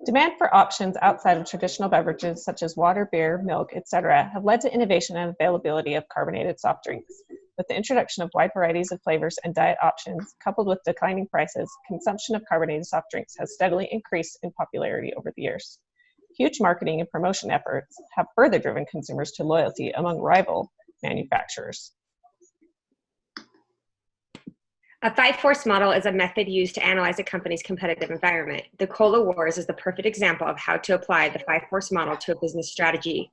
Demand for options outside of traditional beverages such as water, beer, milk, etc. have led to innovation and availability of carbonated soft drinks. With the introduction of wide varieties of flavors and diet options, coupled with declining prices, consumption of carbonated soft drinks has steadily increased in popularity over the years. Huge marketing and promotion efforts have further driven consumers to loyalty among rival manufacturers. A five-force model is a method used to analyze a company's competitive environment. The Cola Wars is the perfect example of how to apply the five-force model to a business strategy.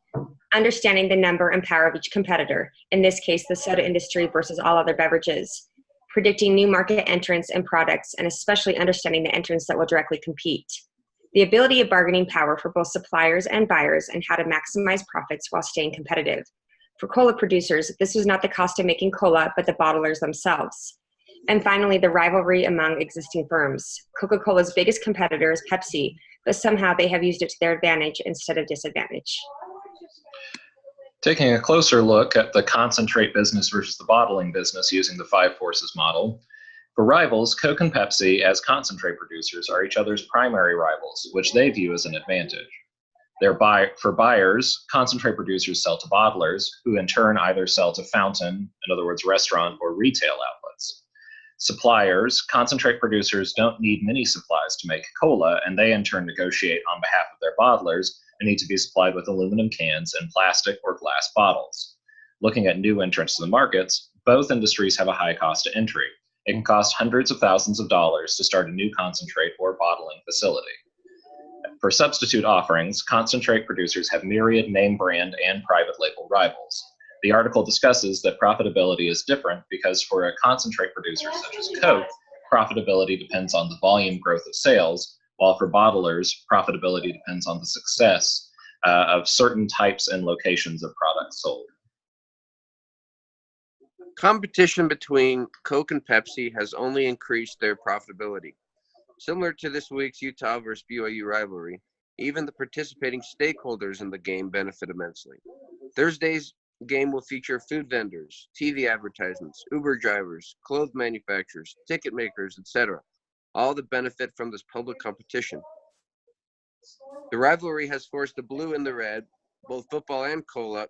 Understanding the number and power of each competitor, in this case, the soda industry versus all other beverages. Predicting new market entrants and products, and especially understanding the entrants that will directly compete. The ability of bargaining power for both suppliers and buyers, and how to maximize profits while staying competitive. For cola producers, this was not the cost of making cola, but the bottlers themselves. And finally, the rivalry among existing firms. Coca-Cola's biggest competitor is Pepsi, but somehow they have used it to their advantage instead of disadvantage. Taking a closer look at the concentrate business versus the bottling business using the five forces model, for rivals, Coke and Pepsi as concentrate producers are each other's primary rivals, which they view as an advantage. For buyers, concentrate producers sell to bottlers, who in turn either sell to fountain, in other words, restaurant or retail outlets. Suppliers, concentrate producers don't need many supplies to make cola, and they in turn negotiate on behalf of their bottlers and need to be supplied with aluminum cans and plastic or glass bottles. Looking at new entrants to the markets, both industries have a high cost to entry. It can cost hundreds of thousands of dollars to start a new concentrate or bottling facility. For substitute offerings, concentrate producers have myriad name brand and private label rivals. The article discusses that profitability is different because for a concentrate producer such as Coke, profitability depends on the volume growth of sales, while for bottlers, profitability depends on the success of certain types and locations of products sold. Competition between Coke and Pepsi has only increased their profitability. Similar to this week's Utah versus BYU rivalry, even the participating stakeholders in the game benefit immensely. Thursday's game will feature food vendors, TV advertisements, Uber drivers, clothes manufacturers, ticket makers, etc. All that benefit from this public competition. The rivalry has forced the blue and the red, both football and cola,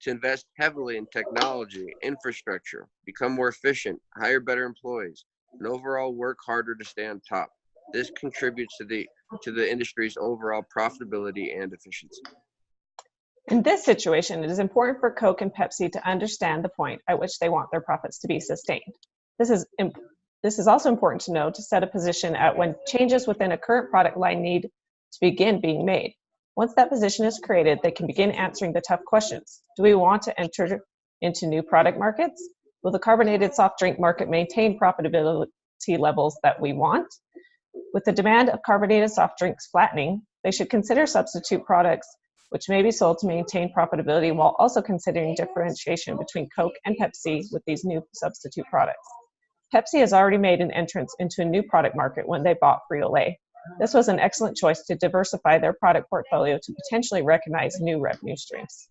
to invest heavily in technology, infrastructure, become more efficient, hire better employees, and overall work harder to stay on top. This contributes to the industry's overall profitability and efficiency. In this situation, it is important for Coke and Pepsi to understand the point at which they want their profits to be sustained. This is also important to know to set a position at when changes within a current product line need to begin being made. Once that position is created, they can begin answering the tough questions. Do we want to enter into new product markets? Will the carbonated soft drink market maintain profitability levels that we want? With the demand of carbonated soft drinks flattening, they should consider substitute products which may be sold to maintain profitability while also considering differentiation between Coke and Pepsi with these new substitute products. Pepsi has already made an entrance into a new product market when they bought Frito-Lay. This was an excellent choice to diversify their product portfolio to potentially recognize new revenue streams.